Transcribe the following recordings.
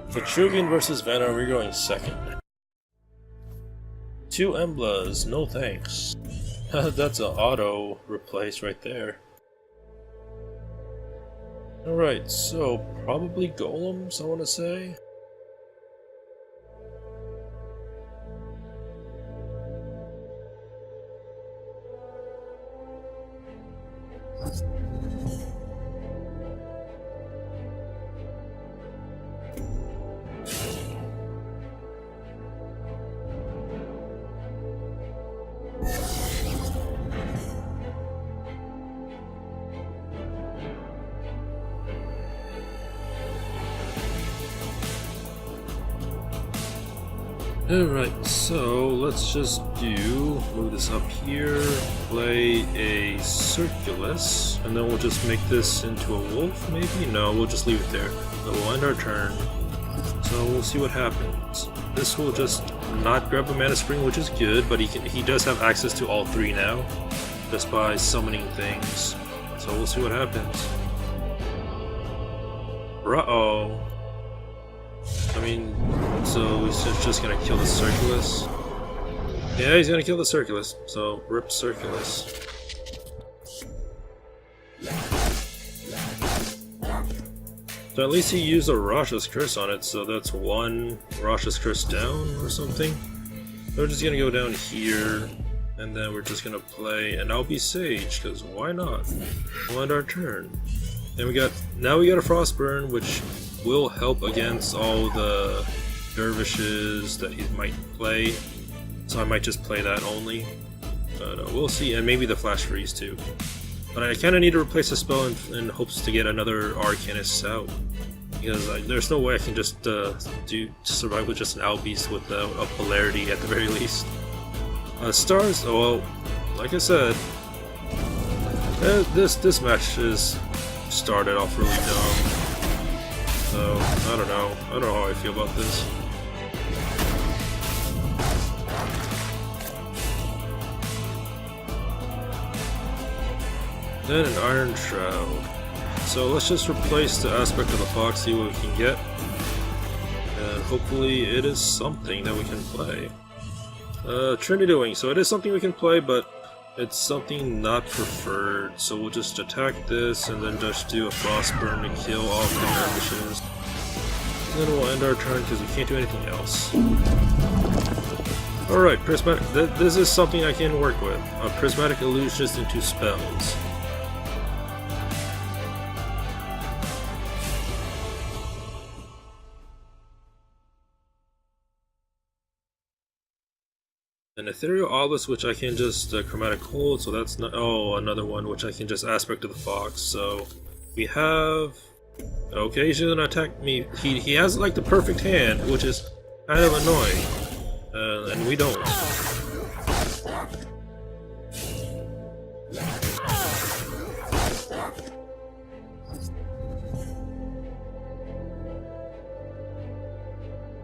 Vitruvian versus Venom, we're going second. 2 Emblas, no thanks. That's an auto replace right there. Alright, so probably golems, I want to say. Alright, so let's just move this up here, play a Circulus, and then we'll just make this into a wolf, maybe? No, we'll just leave it there. So we'll end our turn, so we'll see what happens. This will just not grab a Mana Spring, which is good, but he does have access to all 3 now, just by summoning things. So we'll see what happens. Uh-oh. I mean, so he's just gonna kill the Circulus. Yeah, he's gonna kill the Circulus, so rip Circulus. So at least he used a Rasha's Curse on it, so that's 1 Rasha's Curse down or something. So we're just gonna go down here, and then we're just gonna play an Albi Sage, because why not? We'll end our turn. And now we got a Frostburn, which will help against all the dervishes that he might play, so I might just play that only. But we'll see, and maybe the Flash Freeze too. But I kind of need to replace the spell in hopes to get another Arcanist out, because there's no way I can just survive with just an Albeast with a Polarity at the very least. Stars, well, like I said, this match is started off really dumb. So, I don't know how I feel about this. Then an Iron Shroud. So let's just replace the aspect of the fox, see what we can get. And hopefully it is something that we can play. Trinity Wing, so it is something we can play, but it's something not preferred, so we'll just attack this and then just do a Frostburn to kill all of the dervishes. And then we'll end our turn because we can't do anything else. Alright, Prismatic. This is something I can work with. Prismatic Illusionist into spells. An Ethereal Obelisk, which I can just Chromatic Hold, so that's not. Oh, another one which I can just Aspect of the Fox. So we have. Okay, he's gonna attack me. He has like the perfect hand, which is kind of annoying, and we don't.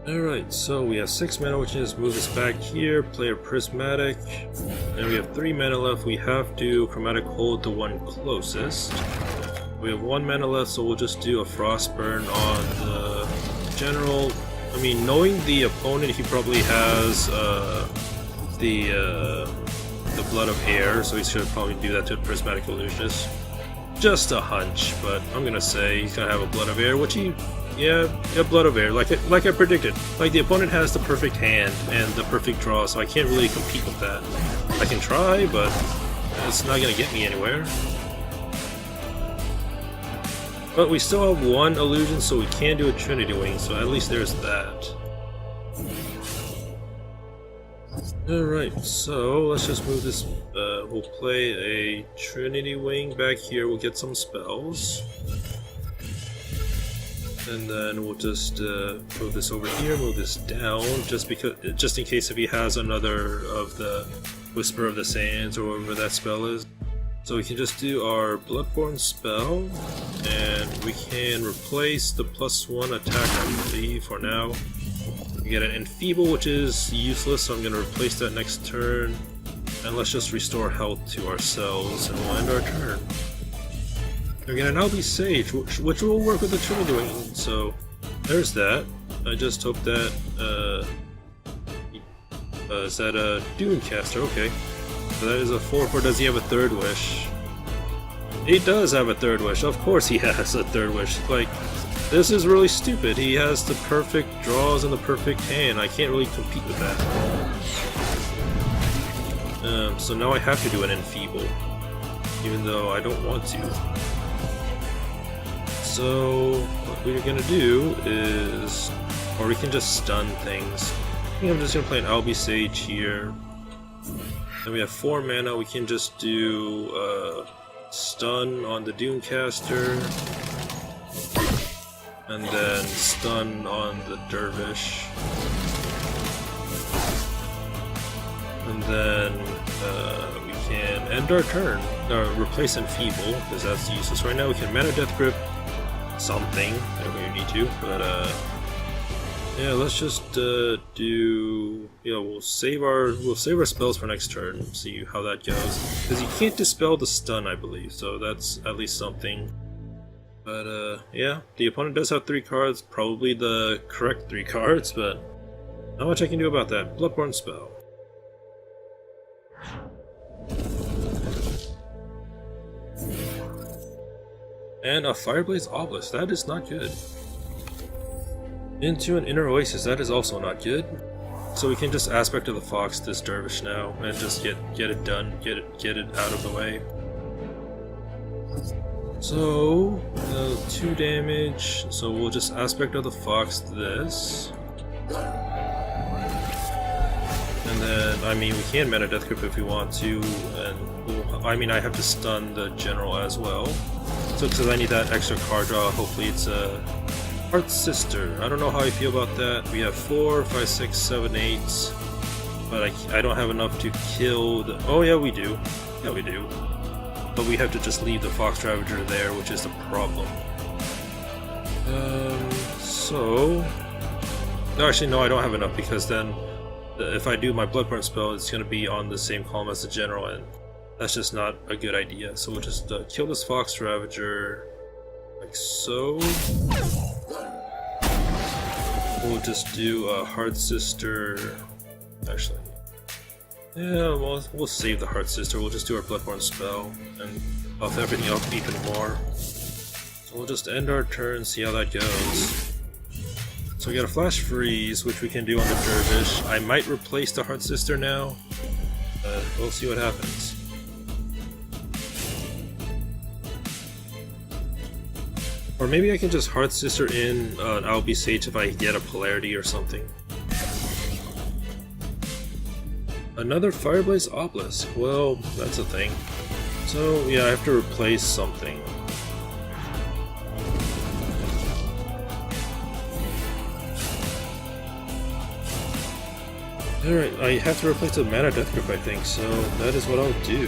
Alright, so we have 6 mana, which is move this back here, play a Prismatic, and we have 3 mana left. We have to Chromatic Hold the one closest. We have 1 mana left, so we'll just do a Frostburn on the general. I mean, knowing the opponent, he probably has the Blood of Air, so he's gonna probably do that to a Prismatic Illusionist. Just a hunch, but I'm gonna say he's gonna have a Blood of Air, which he. Yeah, Blood of Air, like I predicted. Like, the opponent has the perfect hand and the perfect draw, so I can't really compete with that. I can try, but it's not gonna get me anywhere. But we still have 1 illusion, so we can do a Trinity Wing, so at least there's that. Alright, so let's just move this. We'll play a Trinity Wing back here, we'll get some spells. And then we'll just move this over here, move this down, just in case if he has another of the Whisper of the Sands or whatever that spell is. So we can just do our Bloodborne spell, and we can replace the +1 attack, I believe, for now. We get an Enfeeble, which is useless, so I'm going to replace that next turn. And let's just restore health to ourselves, and we'll end our turn. Again, an LB Sage, which will work with the triple doing. So there's that. I just hope that is that a Dunecaster? Okay, so that is a 4/4. Does he have a third wish? He does have a third wish. Of course, he has a third wish. Like, this is really stupid. He has the perfect draws and the perfect hand. I can't really compete with that. So now I have to do an Enfeeble, even though I don't want to. So what we're gonna do is, or we can just stun things. I think I'm just gonna play an LB Sage here. Then we have 4 mana. We can just do stun on the Dunecaster, and then stun on the Dervish, and then we can end our turn, replace Enfeeble, because that's useless right now. We can Mana Death Grip something if we need to, but yeah, let's just do, we'll save our spells for next turn, see how that goes, because you can't dispel the stun, I believe, so that's at least something. But yeah, the opponent does have 3 cards, probably the correct 3 cards, but not much I can do about that. Bloodborne spell. And a Fireblaze Obelisk, that is not good. Into an Inner Oasis, that is also not good. So we can just Aspect of the Fox this Dervish now, and just get it done, get it out of the way. So, 2 damage, so we'll just Aspect of the Fox this. And then, I mean, we can Mana Death Grip if we want to, and I mean, I have to stun the General as well. So, because I need that extra card draw, hopefully it's a Heart Sister. I don't know how I feel about that. We have 4, 5, 6, 7, 8, but I don't have enough to kill the... Oh yeah, we do. Yeah, we do. But we have to just leave the Fox Ravager there, which is the problem. So... No, actually, no, I don't have enough, because then if I do my Bloodborne spell, it's going to be on the same column as the General, and that's just not a good idea. So we'll just kill this Fox Ravager, like so. We'll just do a Heart Sister. Actually, yeah, well, we'll save the Heart Sister. We'll just do our Bloodborne spell and buff everything up even more. So we'll just end our turn, see how that goes. So we got a Flash Freeze, which we can do on the Dervish. I might replace the Heart Sister now, but we'll see what happens. Or maybe I can just Heart Sister in an LB Sage if I get a Polarity or something. Another Fireblaze Obelisk. Well, that's a thing. So yeah, I have to replace something. Alright, I have to replace the Mana Death Grip, I think, so that is what I'll do.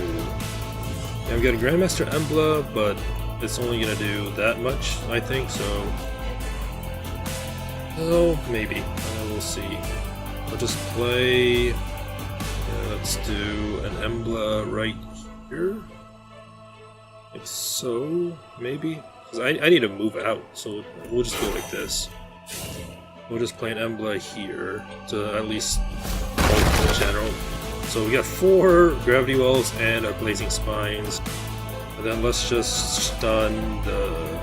Yeah, I've got a Grandmaster Embla, but it's only gonna do that much, I think, so... Oh, maybe. We'll see. I'll just play... let's do an Embla right here. Like so, maybe? Because I need to move out, so we'll just go like this. We'll just play an Embla here to at least hold the General. So we got 4 Gravity Wells and our Blazing Spines. And then let's just stun the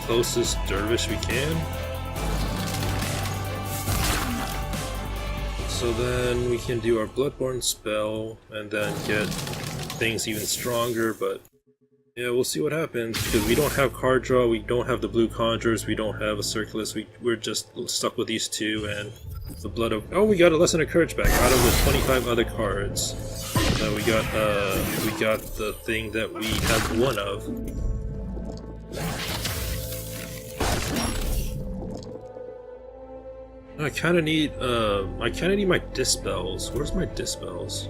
closest Dervish we can. So then we can do our Bloodborne spell and then get things even stronger, but yeah, we'll see what happens, because we don't have card draw, we don't have the blue Conjurers, we don't have a Circulus, we're just stuck with these 2 and the Blood of... Oh, we got a Lesson of Courage back out of the 25 other cards. We got the thing that we have 1 of. I kinda need my Dispels. Where's my Dispels?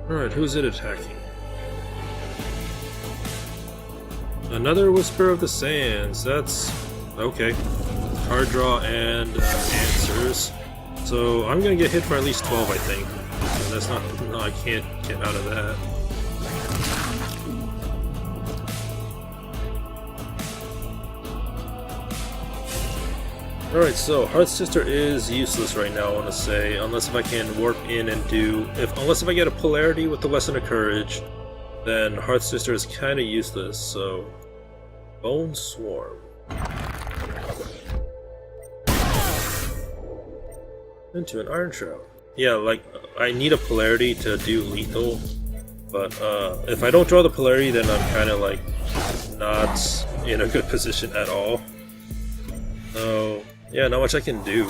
Alright, who's it attacking? Another Whisper of the Sands. That's okay. Card draw and answers. So I'm gonna get hit for at least 12, I think. And that's not. No, I can't get out of that. Alright, so Hearth Sister is useless right now, I want to say, unless if I can warp in and unless if I get a polarity with the Lesson of Courage, then Hearth Sister is kind of useless, so Bone Swarm. Into an Iron Shroud. Yeah, like, I need a polarity to do lethal, but if I don't draw the polarity, then I'm kind of like not in a good position at all. So yeah, not much I can do.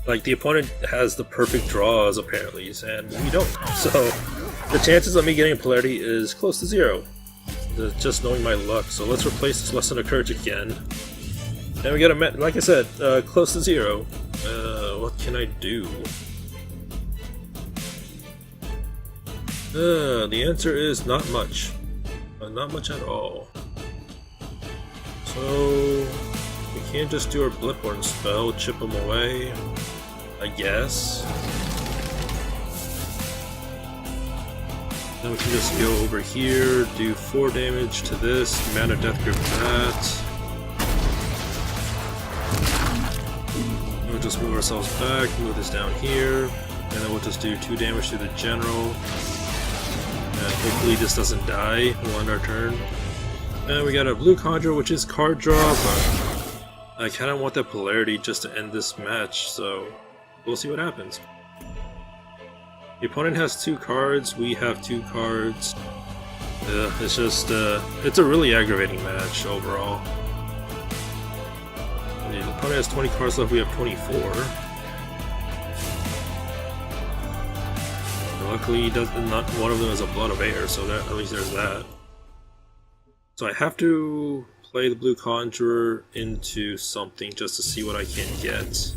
Like, the opponent has the perfect draws, apparently, and we don't. So, the chances of me getting a polarity is close to 0. Just knowing my luck. So let's replace this Lesson of Courage again. And we got a, like I said, close to 0. What can I do? The answer is not much. Not much at all. So we can't just do our Bloodborne spell, chip them away, I guess. Then we can just go over here, do 4 damage to this, Mana Death Grip that. And we'll just move ourselves back, move this down here, and then we'll just do 2 damage to the general. And hopefully this doesn't die. We'll end our turn. And we got a blue Conjure, which is card draw, but I kind of want that polarity just to end this match, so we'll see what happens. The opponent has 2 cards, we have 2 cards. It's just, it's a really aggravating match overall. And the opponent has 20 cards left, we have 24. And luckily, not one of them is a Blood of Air, so that, at least there's that. So I have to play the blue Conjurer into something just to see what I can get.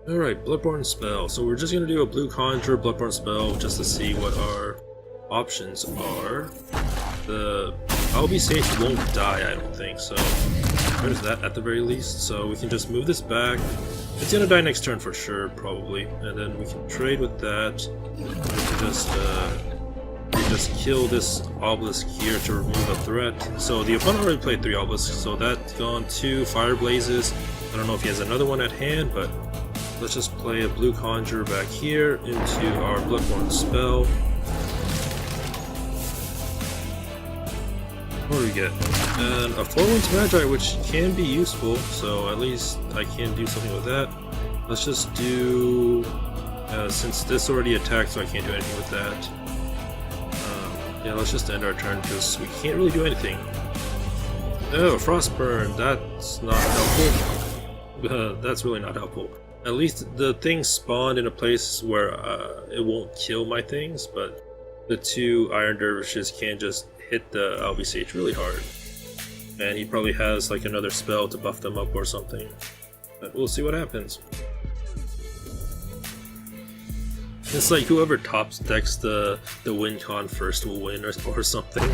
Alright, Bloodborne spell. So we're just gonna do a blue Conjurer Bloodborne spell just to see what our options are. The Albi Sage won't die, I don't think, so there's that at the very least. So we can just move this back. It's gonna die next turn for sure, probably, and then we can trade with that. We can just kill this Obelisk here to remove a threat. So the opponent already played 3 Obelisks, so that's gone 2 Fire Blazes. I don't know if he has another one at hand, but let's just play a blue Conjurer back here into our Bloodborne spell. What do we get? And a 4 Winds Magi, which can be useful, so at least I can do something with that. Let's just do... since this already attacked, so I can't do anything with that. Yeah, let's just end our turn, because we can't really do anything. Oh, Frostburn, that's not helpful. That's really not helpful. At least the thing spawned in a place where it won't kill my things, but the 2 Iron Dervishes can just hit the Albi Sage really hard. And he probably has like another spell to buff them up or something. But we'll see what happens. It's like whoever tops decks the win con first will win or something.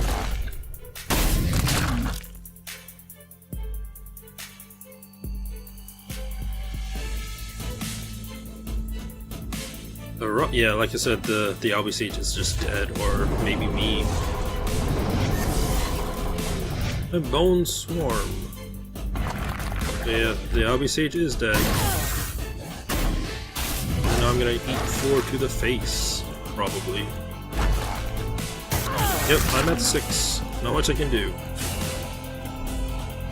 Yeah, like I said, the Albi Sage is just dead, or maybe me. A Bone Swarm. Yeah, the Albi Sage is dead. And now I'm gonna eat 4 to the face, probably. Yep, I'm at 6. Not much I can do.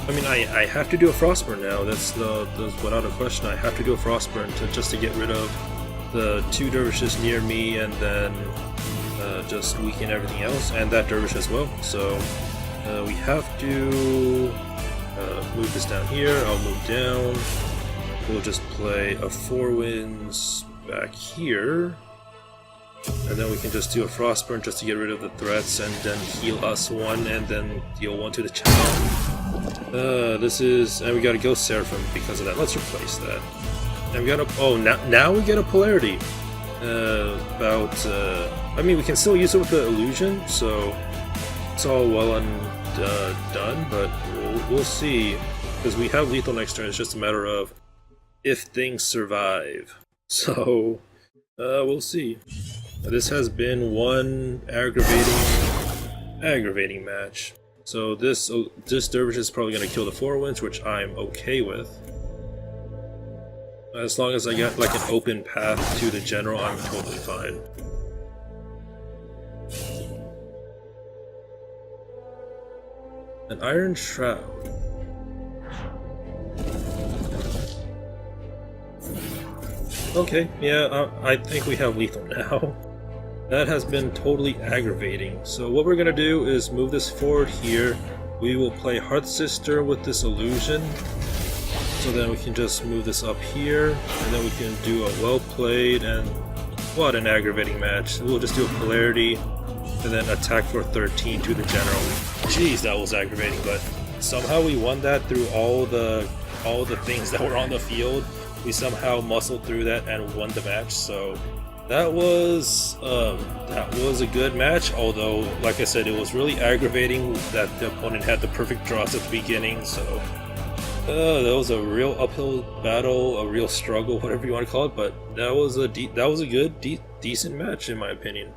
I mean, I have to do a Frostburn now. That's without a question. I have to do a Frostburn just to get rid of the 2 dervishes near me, and then just weaken everything else, and that dervish as well. So we have to move this down here. I'll move down. We'll just play a 4 Winds back here, and then we can just do a Frostburn just to get rid of the threats, and then heal us 1, and then deal 1 to the channel. This is, and we got a Ghost Seraphim because of that. Let's replace that. And we got a, oh, now we get a polarity. I mean, we can still use it with the illusion, so it's all well and done, but we'll see. Because we have lethal next turn, it's just a matter of if things survive. So, we'll see. This has been one aggravating match. So this dervish is probably going to kill the 4 wins, which I'm okay with. As long as I get like an open path to the general, I'm totally fine. An Iron Shroud. Okay, yeah, I think we have lethal now. That has been totally aggravating. So what we're gonna do is move this forward here. We will play Hearth Sister with this illusion. So then we can just move this up here, and then we can do a well played, and what an aggravating match. We'll just do a polarity, and then attack for 13 to the general. Jeez, that was aggravating, but somehow we won that through all the things that were on the field. We somehow muscled through that and won the match, so that was a good match, although, like I said, it was really aggravating that the opponent had the perfect draws at the beginning, so that was a real uphill battle, a real struggle, whatever you want to call it, but that was a good, decent match in my opinion.